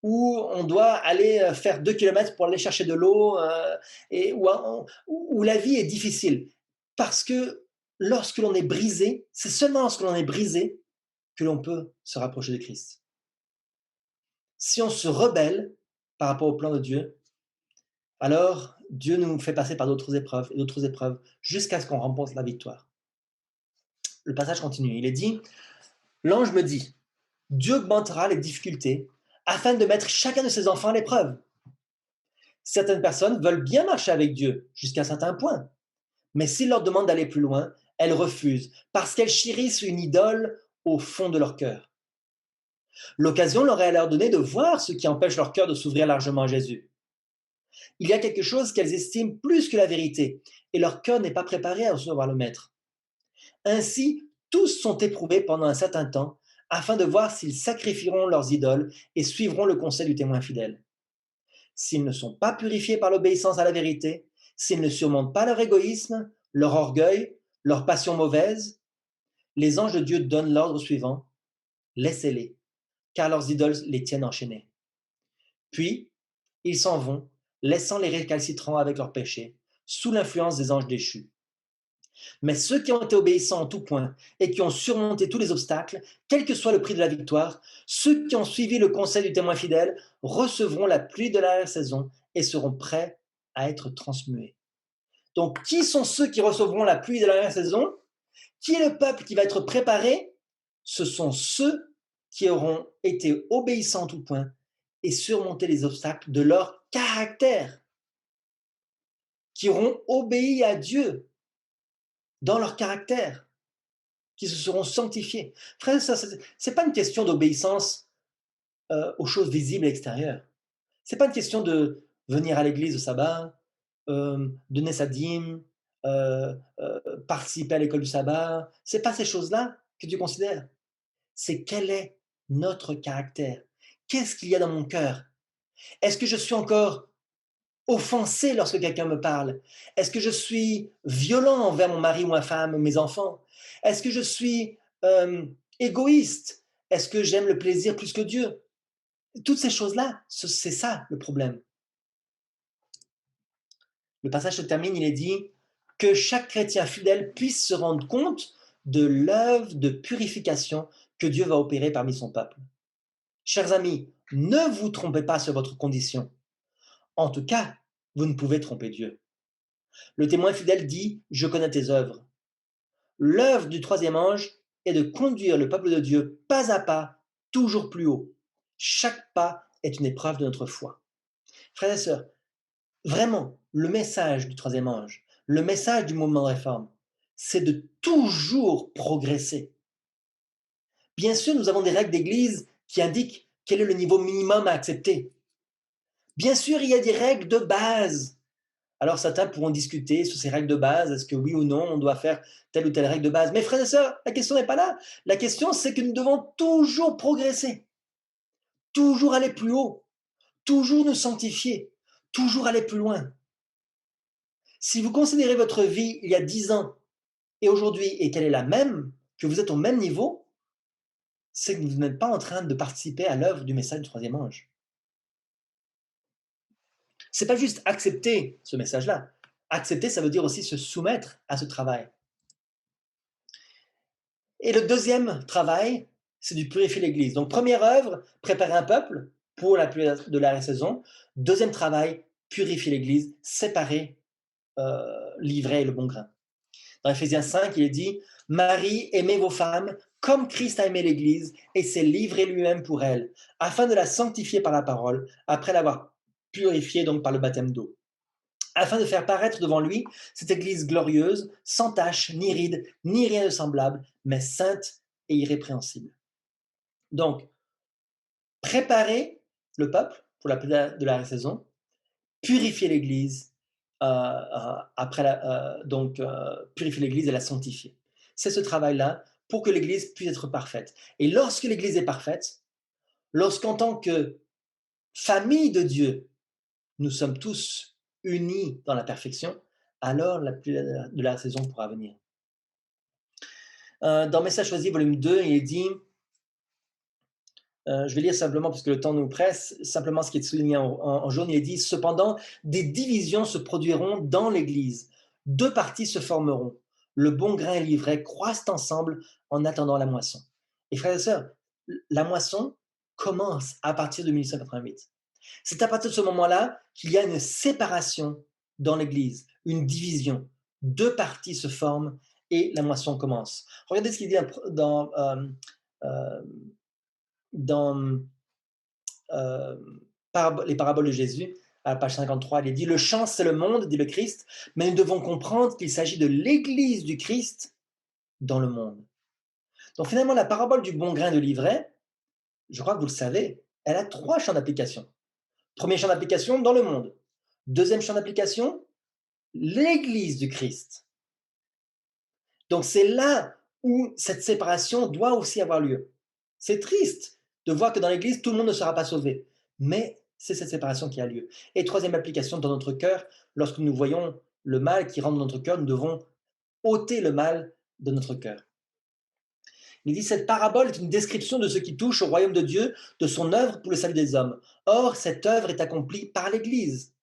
S1: où on doit aller faire 2 kilomètres pour aller chercher de l'eau, et où la vie est difficile. Parce que lorsque l'on est brisé, c'est seulement lorsque l'on est brisé que l'on peut se rapprocher de Christ. Si on se rebelle par rapport au plan de Dieu, alors Dieu nous fait passer par d'autres épreuves, jusqu'à ce qu'on remporte la victoire. Le passage continue, il est dit, l'ange me dit, Dieu augmentera les difficultés afin de mettre chacun de ses enfants à l'épreuve. Certaines personnes veulent bien marcher avec Dieu jusqu'à un certain point, mais s'il leur demande d'aller plus loin, elles refusent parce qu'elles chérissent une idole au fond de leur cœur. L'occasion leur est alors donnée de voir ce qui empêche leur cœur de s'ouvrir largement à Jésus. Il y a quelque chose qu'elles estiment plus que la vérité, et leur cœur n'est pas préparé à recevoir le Maître. Ainsi, tous sont éprouvés pendant un certain temps, afin de voir s'ils sacrifieront leurs idoles et suivront le conseil du témoin fidèle. S'ils ne sont pas purifiés par l'obéissance à la vérité, s'ils ne surmontent pas leur égoïsme, leur orgueil, leur passion mauvaise, les anges de Dieu donnent l'ordre suivant, laissez-les, car leurs idoles les tiennent enchaînés. Puis, ils s'en vont, laissant les récalcitrants avec leurs péchés, sous l'influence des anges déchus. Mais ceux qui ont été obéissants en tout point et qui ont surmonté tous les obstacles, quel que soit le prix de la victoire, ceux qui ont suivi le conseil du témoin fidèle recevront la pluie de la saison et seront prêts à être transmués. Donc, qui sont ceux qui recevront la pluie de la saison? Qui est le peuple qui va être préparé? Ce sont ceux qui auront été obéissants en tout point et surmonté les obstacles de leur caractère, qui auront obéi à Dieu dans leur caractère, qui se seront sanctifiés. Frère, ce n'est pas une question d'obéissance aux choses visibles et extérieures. Ce n'est pas une question de venir à l'église au sabbat, donner sa dîme, participer à l'école du sabbat. Ce n'est pas ces choses-là que Dieu considère. C'est quel est notre caractère. Qu'est-ce qu'il y a dans mon cœur? Est-ce que je suis encore offensé lorsque quelqu'un me parle? Est-ce que je suis violent envers mon mari ou ma femme, mes enfants? Est-ce que je suis égoïste? Est-ce que j'aime le plaisir plus que Dieu? Toutes ces choses-là, c'est ça le problème. Le passage se termine, il est dit que chaque chrétien fidèle puisse se rendre compte de l'œuvre de purification que Dieu va opérer parmi son peuple. Chers amis, ne vous trompez pas sur votre condition. En tout cas, vous ne pouvez tromper Dieu. Le témoin fidèle dit « Je connais tes œuvres ». L'œuvre du troisième ange est de conduire le peuple de Dieu pas à pas, toujours plus haut. Chaque pas est une épreuve de notre foi. Frères et sœurs, Vraiment, le message du troisième ange, le message du mouvement de réforme, c'est de toujours progresser. Bien sûr, nous avons des règles d'église qui indiquent quel est le niveau minimum à accepter. Bien sûr, il y a des règles de base. Alors certains pourront discuter sur ces règles de base, est-ce que oui ou non on doit faire telle ou telle règle de base. Mais frères et sœurs, la question n'est pas là. La question c'est que nous devons toujours progresser, toujours aller plus haut, toujours nous sanctifier, toujours aller plus loin. Si vous considérez votre vie il y a 10 ans et aujourd'hui et qu'elle est la même, que vous êtes au même niveau, c'est que vous n'êtes pas en train de participer à l'œuvre du message du troisième ange. C'est pas juste accepter ce message-là. Accepter, ça veut dire aussi se soumettre à ce travail. Et le deuxième travail, c'est de purifier l'Église. Donc, première œuvre, préparer un peuple pour la pluie de la saison. Deuxième travail, purifier l'Église, séparer l'ivraie et le bon grain. Dans Éphésiens 5, il est dit « Marie, aimez vos femmes comme Christ a aimé l'Église et s'est livré lui-même pour elle, afin de la sanctifier par la parole, après l'avoir purifiée donc par le baptême d'eau, afin de faire paraître devant lui cette Église glorieuse, sans tache, ni ride, ni rien de semblable, mais sainte et irrépréhensible. » Donc, préparer le peuple pour la période de la saison, purifier l'Église, purifier l'Église et la sanctifier. C'est ce travail-là pour que l'Église puisse être parfaite. Et lorsque l'Église est parfaite, lorsqu'en tant que famille de Dieu, nous sommes tous unis dans la perfection, alors la pluie de la saison pourra venir. Dans Message choisi, volume 2, il est dit, je vais lire simplement parce que le temps nous presse, simplement ce qui est souligné en jaune, il est dit « Cependant, des divisions se produiront dans l'Église. Deux parties se formeront. Le bon grain et l'ivraie croissent ensemble en attendant la moisson. » Et frères et sœurs, la moisson commence à partir de 1888. C'est à partir de ce moment-là qu'il y a une séparation dans l'Église, une division. Deux parties se forment et la moisson commence. Regardez ce qu'il dit dans les paraboles de Jésus, à la page 53, il est dit « Le champ, c'est le monde, dit le Christ, mais nous devons comprendre qu'il s'agit de l'Église du Christ dans le monde. » Donc finalement, la parabole du bon grain de l'ivraie, je crois que vous le savez, elle a trois champs d'application. Premier champ d'application, dans le monde. Deuxième champ d'application, l'Église du Christ. Donc c'est là où cette séparation doit aussi avoir lieu. C'est triste de voir que dans l'Église, tout le monde ne sera pas sauvé. Mais c'est cette séparation qui a lieu. Et troisième application, dans notre cœur, lorsque nous voyons le mal qui rentre dans notre cœur, nous devons ôter le mal de notre cœur. Il dit, cette parabole est une description de ce qui touche au royaume de Dieu, de son œuvre pour le salut des hommes. Or, cette œuvre est accomplie par l'Église.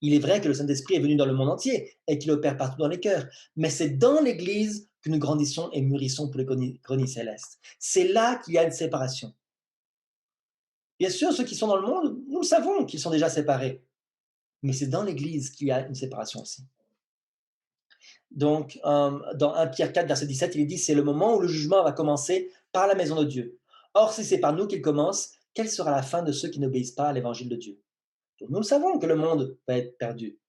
S1: Il est vrai que le Saint-Esprit est venu dans le monde entier et qu'il opère partout dans les cœurs, mais c'est dans l'Église que nous grandissons et mûrissons pour les greniers célestes. C'est là qu'il y a une séparation. Bien sûr, ceux qui sont dans le monde, nous savons qu'ils sont déjà séparés, mais c'est dans l'Église qu'il y a une séparation aussi. Donc, dans 1 Pierre 4, verset 17, il est dit « C'est le moment où le jugement va commencer par la maison de Dieu. Or, si c'est par nous qu'il commence, quelle sera la fin de ceux qui n'obéissent pas à l'évangile de Dieu ?» Donc, nous savons que le monde va être perdu,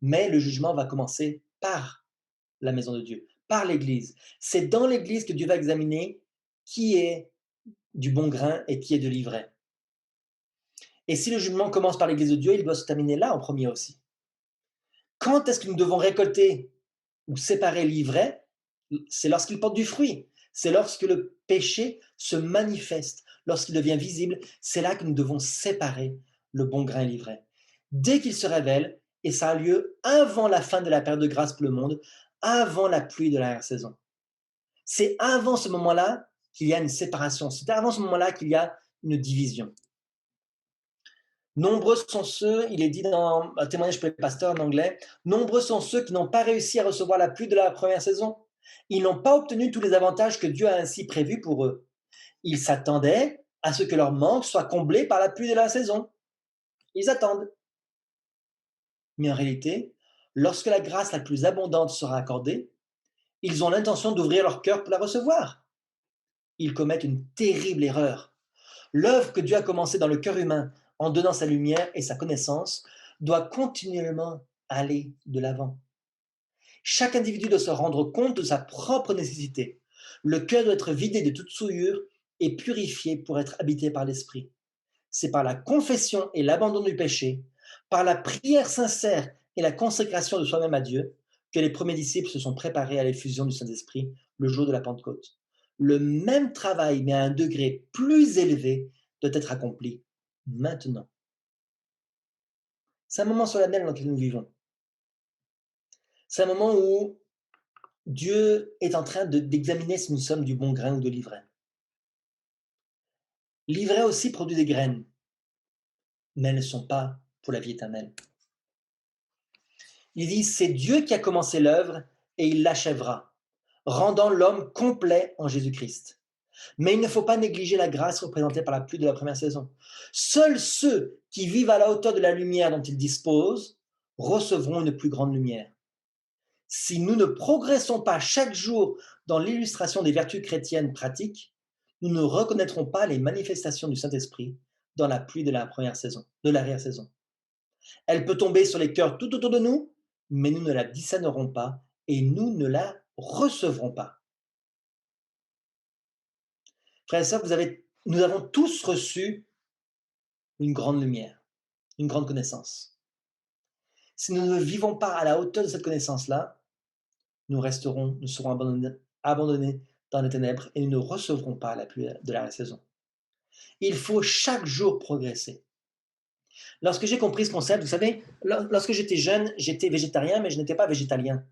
S1: mais le jugement va commencer par la maison de Dieu, par l'Église. C'est dans l'Église que Dieu va examiner qui est du bon grain et qui est de l'ivraie. Et si le jugement commence par l'Église de Dieu, il doit se terminer là en premier aussi. Quand est-ce que nous devons récolter ou séparer l'ivraie? C'est lorsqu'il porte du fruit. C'est lorsque le péché se manifeste, lorsqu'il devient visible. C'est là que nous devons séparer le bon grain et l'ivraie. Dès qu'il se révèle, et ça a lieu avant la fin de la période de grâce pour le monde, avant la pluie de la saison. C'est avant ce moment-là qu'il y a une séparation. C'est avant ce moment-là qu'il y a une division. Nombreux sont ceux, il est dit dans un témoignage pour les pasteurs en anglais, nombreux sont ceux qui n'ont pas réussi à recevoir la pluie de la première saison. Ils n'ont pas obtenu tous les avantages que Dieu a ainsi prévus pour eux. Ils s'attendaient à ce que leur manque soit comblé par la pluie de la saison. Ils attendent. Mais en réalité, lorsque la grâce la plus abondante sera accordée, ils ont l'intention d'ouvrir leur cœur pour la recevoir. Ils commettent une terrible erreur. L'œuvre que Dieu a commencée dans le cœur humain en donnant sa lumière et sa connaissance doit continuellement aller de l'avant. Chaque individu doit se rendre compte de sa propre nécessité. Le cœur doit être vidé de toute souillure et purifié pour être habité par l'Esprit. C'est par la confession et l'abandon du péché, par la prière sincère et la consécration de soi-même à Dieu, que les premiers disciples se sont préparés à l'effusion du Saint-Esprit le jour de la Pentecôte. Le même travail, mais à un degré plus élevé, doit être accompli maintenant. C'est un moment solennel dans lequel nous vivons. C'est un moment où Dieu est en train d'examiner si nous sommes du bon grain ou de l'ivraie. L'ivraie aussi produit des graines, mais elles ne sont pas pour la vie éternelle. Il dit, c'est Dieu qui a commencé l'œuvre et il l'achèvera, rendant l'homme complet en Jésus-Christ. Mais il ne faut pas négliger la grâce représentée par la pluie de la première saison. Seuls ceux qui vivent à la hauteur de la lumière dont ils disposent recevront une plus grande lumière. Si nous ne progressons pas chaque jour dans l'illustration des vertus chrétiennes pratiques, nous ne reconnaîtrons pas les manifestations du Saint-Esprit dans la pluie de la première saison, de l'arrière-saison. Elle peut tomber sur les cœurs tout autour de nous, mais nous ne la discernerons pas et nous ne la recevrons pas. Frères et sœurs, nous avons tous reçu une grande lumière, une grande connaissance. Si nous ne vivons pas à la hauteur de cette connaissance-là, nous serons abandonnés dans les ténèbres et nous ne recevrons pas la pluie de la saison. Il faut chaque jour progresser. Lorsque j'ai compris ce concept, vous savez, lorsque j'étais jeune, j'étais végétarien, mais je n'étais pas végétalien.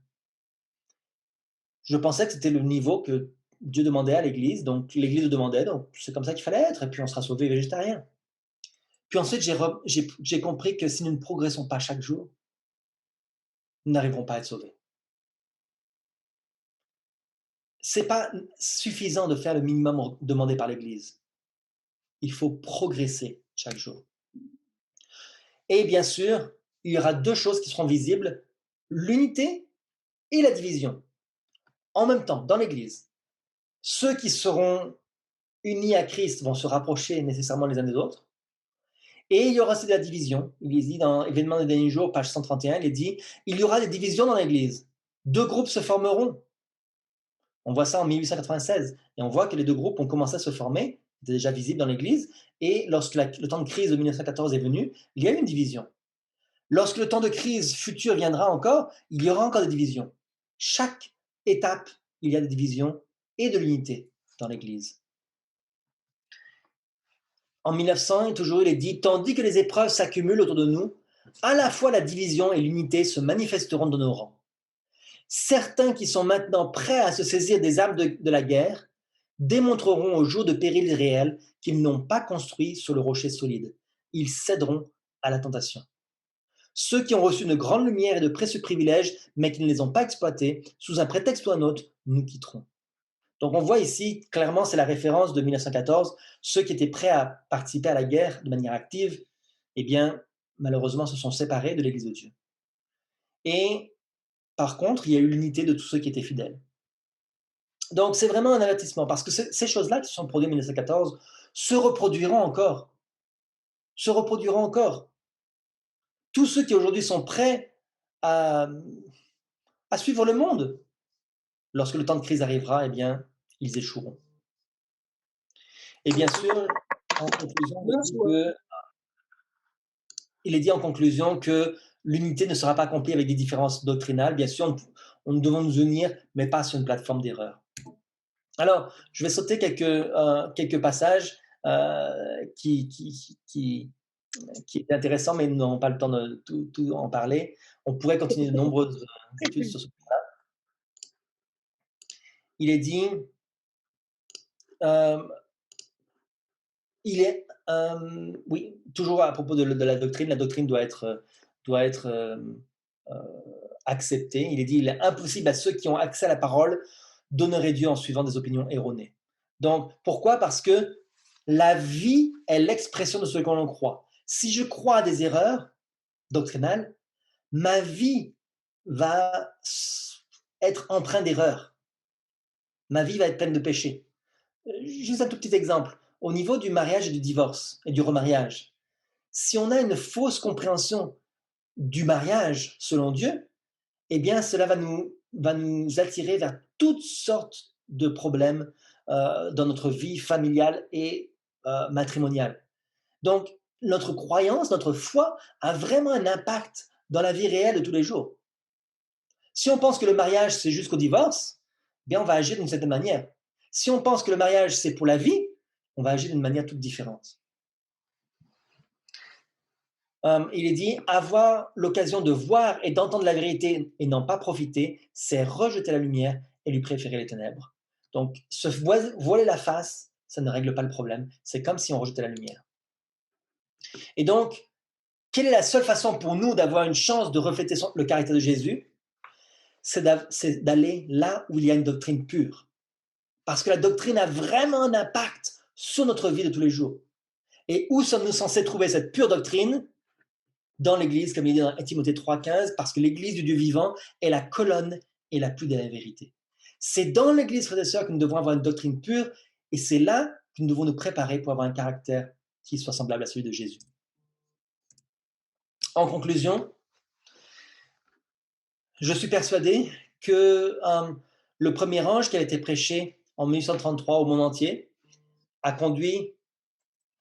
S1: Je pensais que c'était le niveau que Dieu demandait à l'Église, donc l'Église le demandait, donc c'est comme ça qu'il fallait être, et puis on sera sauvé végétarien. Puis ensuite, j'ai compris que si nous ne progressons pas chaque jour, nous n'arriverons pas à être sauvés. C'est pas suffisant de faire le minimum demandé par l'Église. Il faut progresser chaque jour. Et bien sûr, il y aura deux choses qui seront visibles, l'unité et la division. En même temps, dans l'Église, ceux qui seront unis à Christ vont se rapprocher nécessairement les uns des autres. Et il y aura aussi de la division. Il est dit dans Événements des derniers jours, page 131, il est dit, il y aura des divisions dans l'Église. Deux groupes se formeront. On voit ça en 1896. Et on voit que les deux groupes ont commencé à se former, c'était déjà visible dans l'Église. Et lorsque le temps de crise de 1914 est venu, il y a eu une division. Lorsque le temps de crise futur viendra encore, il y aura encore des divisions. Chaque étape, il y a des divisions et de l'unité dans l'Église. En 1900, toujours, il est dit, tandis que les épreuves s'accumulent autour de nous, à la fois la division et l'unité se manifesteront dans nos rangs. Certains qui sont maintenant prêts à se saisir des armes de la guerre démontreront au jour de périls réels qu'ils n'ont pas construit sur le rocher solide. Ils céderont à la tentation. Ceux qui ont reçu une grande lumière et de précieux privilèges, mais qui ne les ont pas exploités, sous un prétexte ou un autre, nous quitteront. Donc on voit ici, clairement, c'est la référence de 1914, ceux qui étaient prêts à participer à la guerre de manière active, eh bien, malheureusement, se sont séparés de l'Église de Dieu. Et par contre, il y a eu l'unité de tous ceux qui étaient fidèles. Donc c'est vraiment un avertissement, parce que ces choses-là qui se sont produites en 1914 se reproduiront encore. Se reproduiront encore. Tous ceux qui aujourd'hui sont prêts à suivre le monde, lorsque le temps de crise arrivera, eh bien, ils échoueront. Et bien sûr, en conclusion, il est dit en conclusion que l'unité ne sera pas accomplie avec des différences doctrinales. Bien sûr, nous devons nous unir, mais pas sur une plateforme d'erreur. Alors, je vais sauter quelques passages qui est intéressant, mais nous n'aurons pas le temps de tout en parler. On pourrait continuer de nombreuses études sur ce point-là. Il est dit, oui, toujours à propos de la doctrine doit être acceptée. Il est dit, il est impossible à ceux qui ont accès à la parole d'honorer Dieu en suivant des opinions erronées. Donc, pourquoi? Parce que la vie est l'expression de ce que l'on croit. Si je crois à des erreurs doctrinales, ma vie va être empreinte d'erreurs. Ma vie va être pleine de péchés. Juste un tout petit exemple. Au niveau du mariage et du divorce et du remariage, si on a une fausse compréhension du mariage selon Dieu, eh bien, cela va nous attirer vers toutes sortes de problèmes dans notre vie familiale et matrimoniale. Donc, notre croyance, notre foi a vraiment un impact dans la vie réelle de tous les jours. Si on pense que le mariage, c'est jusqu'au divorce, eh bien, on va agir d'une certaine manière. Si on pense que le mariage, c'est pour la vie, on va agir d'une manière toute différente. Il est dit, avoir l'occasion de voir et d'entendre la vérité et n'en pas profiter, c'est rejeter la lumière et lui préférer les ténèbres. Donc, se voiler la face, ça ne règle pas le problème. C'est comme si on rejetait la lumière. Et donc, quelle est la seule façon pour nous d'avoir une chance de refléter le caractère de Jésus? C'est d'aller là où il y a une doctrine pure. Parce que la doctrine a vraiment un impact sur notre vie de tous les jours. Et où sommes-nous censés trouver cette pure doctrine? Dans l'Église, comme il dit dans Timothée 3,15, parce que l'Église du Dieu vivant est la colonne et l'appui de la vérité. C'est dans l'Église, frères et sœurs, que nous devons avoir une doctrine pure, et c'est là que nous devons nous préparer pour avoir un caractère qui soit semblable à celui de Jésus. En conclusion, je suis persuadé que le premier ange qui a été prêché en 1833 au monde entier a conduit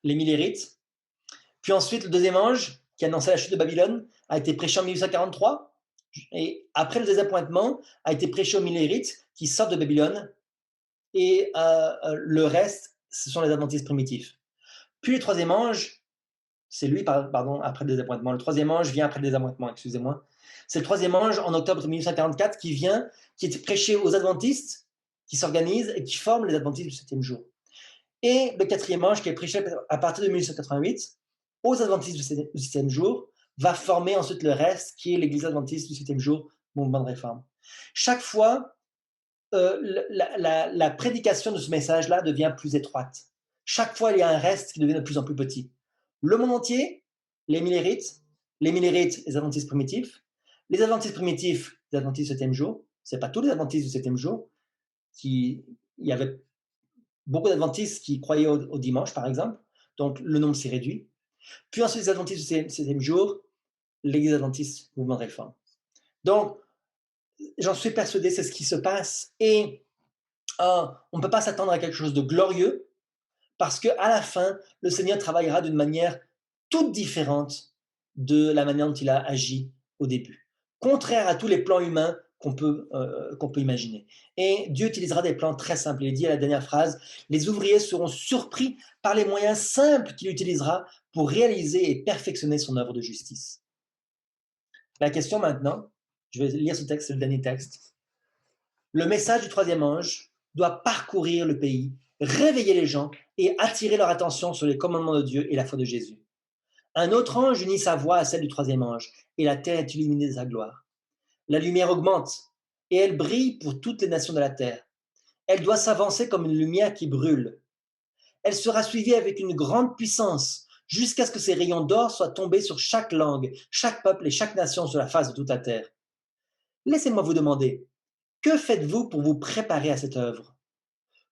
S1: les Millérites. Puis ensuite, le deuxième ange qui annonçait la chute de Babylone a été prêché en 1843. Et après le désappointement, a été prêché aux Millérites qui sortent de Babylone. Et le reste, ce sont les adventistes primitifs. Puis le troisième ange, c'est lui, pardon, après le désappointement. Le troisième ange vient après le désappointement, excusez-moi. C'est le troisième ange en octobre 1844 qui vient, qui est prêché aux adventistes, qui s'organisent et qui forment les adventistes du septième jour. Et le quatrième ange qui est prêché à partir de 1888 aux adventistes du septième jour va former ensuite le reste qui est l'église adventiste du septième jour, mouvement de réforme. Chaque fois, la prédication de ce message-là devient plus étroite. Chaque fois, il y a un reste qui devient de plus en plus petit. Le monde entier, les Millérites, les adventistes primitifs, les adventistes primitifs, les adventistes du septième jour. C'est pas tous les adventistes du septième jour. Il y avait beaucoup d'adventistes qui croyaient au dimanche, par exemple. Donc, le nombre s'est réduit. Puis ensuite, les adventistes du septième jour, l'église adventiste, mouvement de réforme. Donc, j'en suis persuadé, c'est ce qui se passe. Et on ne peut pas s'attendre à quelque chose de glorieux, parce qu'à la fin, le Seigneur travaillera d'une manière toute différente de la manière dont il a agi au début. Contraire à tous les plans humains qu'on peut imaginer. Et Dieu utilisera des plans très simples. Il dit à la dernière phrase, les ouvriers seront surpris par les moyens simples qu'il utilisera pour réaliser et perfectionner son œuvre de justice. La question maintenant, je vais lire ce texte, c'est le dernier texte. Le message du troisième ange doit parcourir le pays, réveiller les gens et attirer leur attention sur les commandements de Dieu et la foi de Jésus. Un autre ange unit sa voix à celle du troisième ange, et la terre est illuminée de sa gloire. La lumière augmente, et elle brille pour toutes les nations de la terre. Elle doit s'avancer comme une lumière qui brûle. Elle sera suivie avec une grande puissance, jusqu'à ce que ses rayons d'or soient tombés sur chaque langue, chaque peuple et chaque nation sur la face de toute la terre. Laissez-moi vous demander, que faites-vous pour vous préparer à cette œuvre?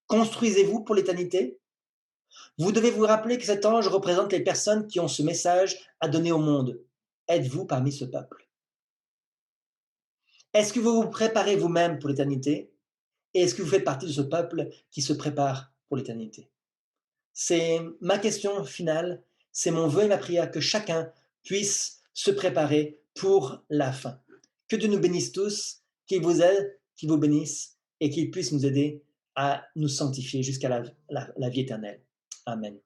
S1: Construisez-vous pour l'éternité? Vous devez vous rappeler que cet ange représente les personnes qui ont ce message à donner au monde. Êtes-vous parmi ce peuple? Est-ce que vous vous préparez vous-même pour l'éternité? Et est-ce que vous faites partie de ce peuple qui se prépare pour l'éternité? C'est ma question finale, c'est mon vœu et ma prière que chacun puisse se préparer pour la fin. Que Dieu nous bénisse tous, qu'il vous aide, qu'il vous bénisse et qu'il puisse nous aider à nous sanctifier jusqu'à la vie éternelle. Amen.